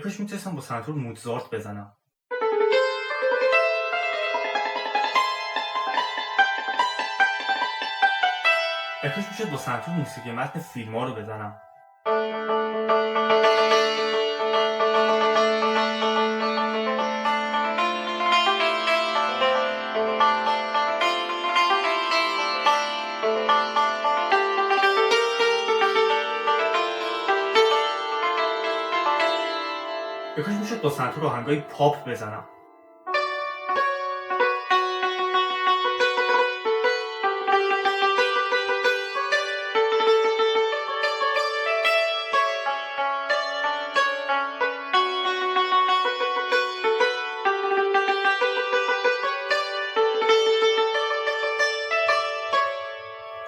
کاش میتونستم با سنتور موزارت بزنم. کاش میشد با سنتور موسیقی متن فیلم ها رو بزنم. کاش میشد با سنتور آهنگای پاپ بزنم.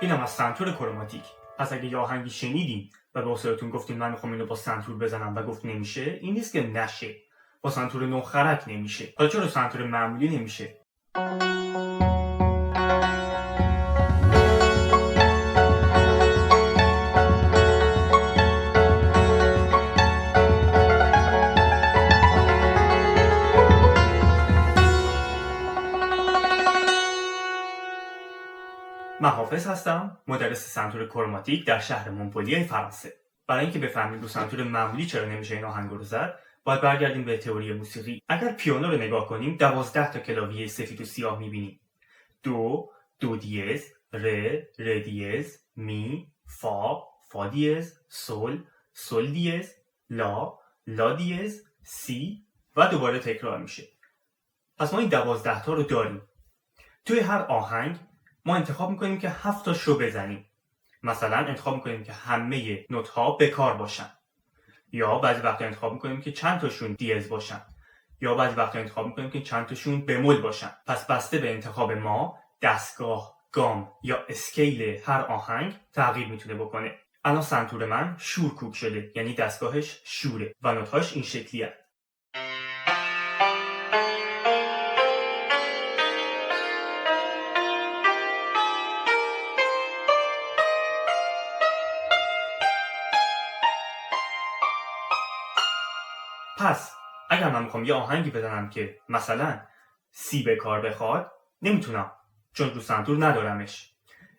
اینم از سنتور کروماتیک. پس اگه یه آهنگی شنیدین و به استادتون گفتین من میخوام اینو با سنتور بزنم و گفت نمیشه، این نیست که نشه. با سنتور نوخرک نمیشه. حالا چرا سنتور معمولی نمیشه؟ من حافظ هستم، مدرس سنتور کروماتیک در شهر مونپلیه فرانسه. برای اینکه بفهمید با سنتور معمولی چرا نمیشه این آهنگ رو زد، باید برگردیم به تئوری موسیقی. اگر پیانو رو نگاه کنیم 12 تا کلاویه سفید و سیاه میبینیم. دو، دو دیز، ر دیز، می، فا دیز، سل دیز، لا دیز، سی و دوباره تکرار میشه. پس ما این 12 تا رو داریم. توی هر آهنگ ما انتخاب میکنیم که 7 تاش رو بزنیم. مثلا انتخاب میکنیم که همه نوت ها به کار باشن، یا بعضی وقتا انتخاب میکنیم که چند تاشون دیز باشن، یا بعضی وقتا انتخاب میکنیم که چند تاشون بمول باشن. پس بسته به انتخاب ما دستگاه، گام یا اسکیل هر آهنگ تغییر میتونه بکنه. الان سنتور من شورکوک شده، یعنی دستگاهش شوره و نوت‌هاش این شکلیه. پس اگر من میخوام یه آهنگی بزنم که مثلا سی به کار بخواد، نمیتونم، چون رو سنتور ندارمش.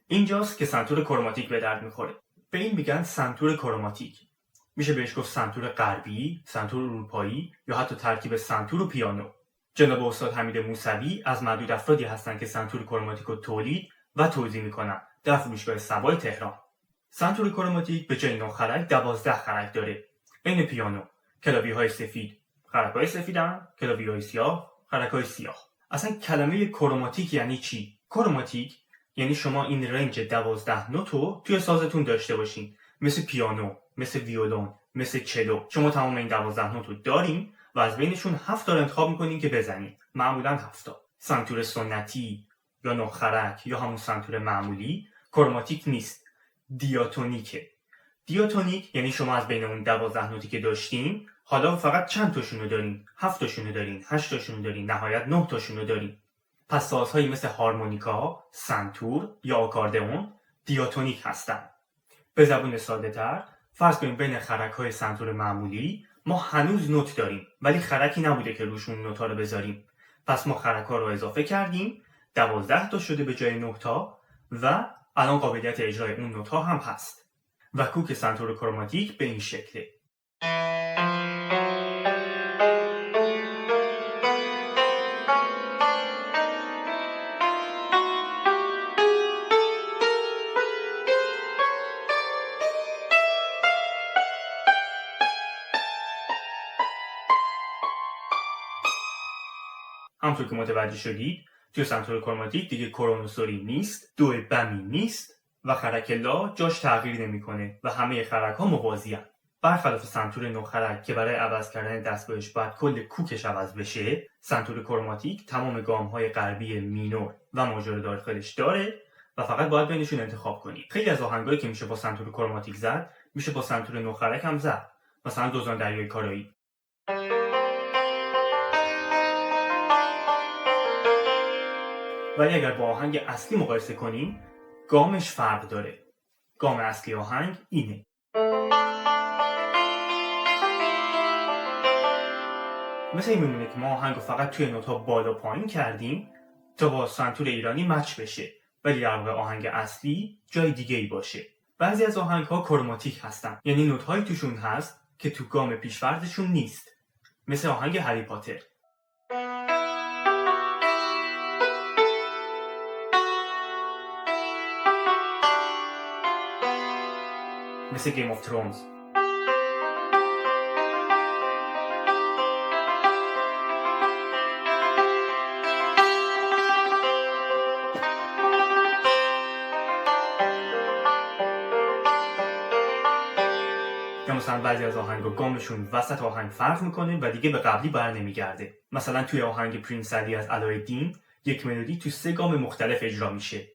اینجاست که سنتور کروماتیک به درد میخوره. به این میگن سنتور کروماتیک. میشه بهش گفت سنتور غربی، سنتور اروپایی یا حتی ترکیب سنتور و پیانو. جناب استاد حمید موسوی از معدود افرادی هستن که سنتور کروماتیک رو تولید و توزیع میکنن در فروشگاه سبای تهران. سنتور کروماتیک به جای 9 خرک 12 خرک داره. عین پیانو، کلاویه‌های سفید خرک‌های سفیدن، کلاویه‌های سیاه خرک‌های سیاه. اصلا کلمه کروماتیک یعنی چی؟ کروماتیک یعنی شما این رنج 12 نوت رو توی سازتون داشته باشین، مثل پیانو، مثل ویولون، مثل چلو. شما تمام این 12 نوت رو دارین و از بینشون 7 تا رو انتخاب میکنین که بزنین. معمولا 7 تا. سنتور سنتی یا 9 خرک یا همون سنتور معمولی کروماتیک نیست، دیاتونیکه. دیاتونیک یعنی شما از بین اون 12 نوتی که داشتین حالا فقط چند تاشونو دارین؟ 7 تاشونو دارین، 8 تاشونو دارین، نهایت 9 تاشونو دارین. پس سازهایی مثل هارمونیکا، سنتور یا آکاردئون دیاتونیک هستن. به زبون ساده تر فرض کنیم بین خرک‌های سنتور معمولی ما هنوز نوت داریم، ولی خرکی نبوده که روشون نوت‌ها رو بذاریم. پس ما خرک‌ها رو اضافه کردیم، 12 تا شده به جای 9 تا و الان قابلیت اجرای اون نوت‌ها هم هست. و کوک سنتور کروماتیک به این شکله. همونطور که متوجه شدید توی سنتور کروماتیک دیگه کرونوسوری نیست، دو بمی نیست و خرک لا جاش تغییر نمیکنه و همه خرک ها موازی هستند. برخلاف سنتور 9 خرک که برای عوض کردن دستگاهش باید کل کوکش عوض بشه، سنتور کروماتیک تمام گام های غربی مینور و ماژور داخلش داره و فقط باید بینشون انتخاب کنید. خیلی از آهنگایی که میشه با سنتور کروماتیک زد میشه با سنتور 9 خرک هم زد، مثلا دزدان دریای کارایی. ولی اگر با آهنگ اصلی مقایسه کنیم گامش فرق داره. گام اصلی آهنگ اینه. مثل این میمونه که ما آهنگ رو فقط توی نوت‌ها بالا پایین کردیم تا با سنتور ایرانی مچ بشه، ولی در واقع آهنگ اصلی جای دیگه ای باشه. بعضی از آهنگ‌ها کروماتیک هستن، یعنی نوت‌هایی توشون هست که تو گام پیش‌فرضشون نیست، مثل آهنگ هری پاتر. مثل گیم آف ترونز. یا مثلا بعضی از آهنگا گامشون وسط آهنگ فرق میکنه و دیگه به قبلی بر نمیگرده. مثلا توی آهنگ پرینس علی از علایالدین یک ملودی تو 3 گام مختلف اجرا میشه.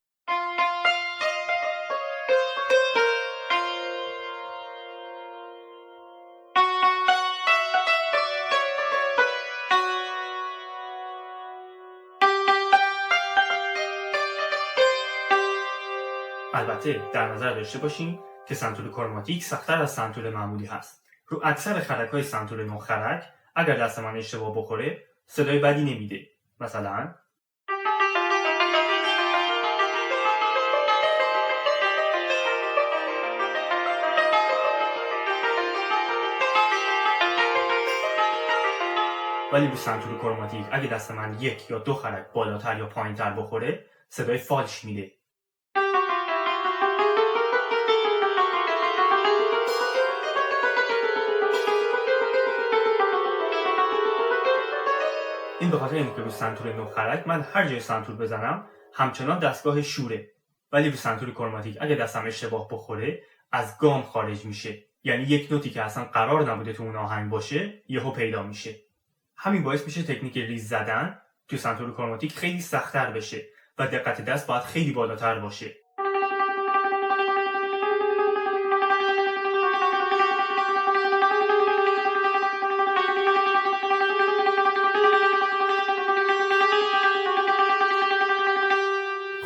البته در نظر داشته باشیم که سنتور کروماتیک سخت‌تر از سنتور معمولی هست. رو اکثر خرک‌های سنتور 9 خرک اگر دست من اشتباه بخوره صدای بدی نمیده. مثلا ولی رو سنتور کروماتیک اگه دست من 1 یا 2 خرک بالاتر یا پایینتر بخوره صدای فالش میده. این به خاطر اینه که رو سنتور 9 خرک من هر جای سنتور بزنم همچنان دستگاه شوره، ولی رو سنتور کروماتیک اگه دستم اشتباه بخوره از گام خارج میشه، یعنی یک نوتی که اصلا قرار نبوده تو اون آهنگ باشه یهو پیدا میشه. همین باعث میشه تکنیک ریز زدن تو سنتور کروماتیک خیلی سخت‌تر بشه و دقت دست باید خیلی بالاتر باشه.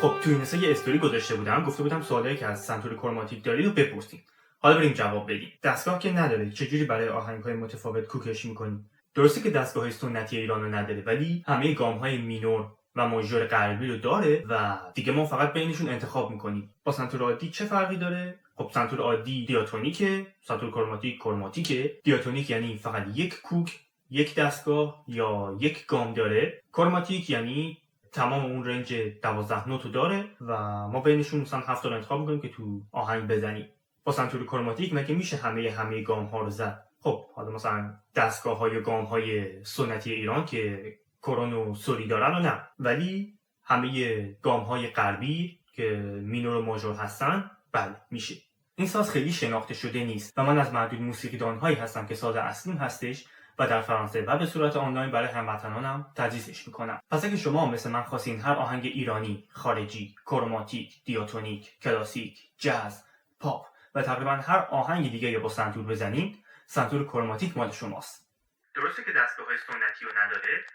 خب تو این یه استوری گذاشته بودم، گفته بودم سوالایی که از سنتور کروماتیک دارید رو بپرسید. حالا بریم جواب بدیم. دستگاه که نداره، چجوری برای آهنگ‌های متفاوت کوکش می‌کنیم؟ درسته که دستگاه سنتی ایران رو نداره، ولی همه گام‌های مینور و ماژور غربی رو داره و دیگه ما فقط بینشون انتخاب می‌کنیم. با سنتور عادی چه فرقی داره؟ خب سنتور عادی دیاتونیکه، سنتور کروماتیک کروماتیکه. دیاتونیک یعنی فقط یک کوک، یک دستگاه یا یک گام داره. کروماتیک یعنی تمام اون رنج 12 نوتو داره و ما بینشون مثلا 7 رو انتخاب می‌کنیم که تو آهنگ بزنیم. با سنتور کروماتیک مگه میشه همه گام ها رو زد؟ خب حالا مثلا دستگاه های گام های سنتی ایران که کرون و سوری دارن و نه، ولی همه گام های غربی که مینور و ماژور هستن بله میشه. این ساز خیلی شناخته شده نیست و من از معدود موسیقیدان هایی هستم که ساز اصلیم هستش و در فرانسه و به صورت آنلاین برای هموطنانم تدریسش میکنم. پس اگه شما مثل من خواستین هر آهنگ ایرانی، خارجی، کروماتیک، دیاتونیک، کلاسیک، جاز، پاپ و تقریبا هر آهنگ دیگه یا با سنتور بزنید، سنتور کروماتیک مال شماست. درسته که دستگاه سنتی رو نداره،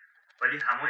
ولی همه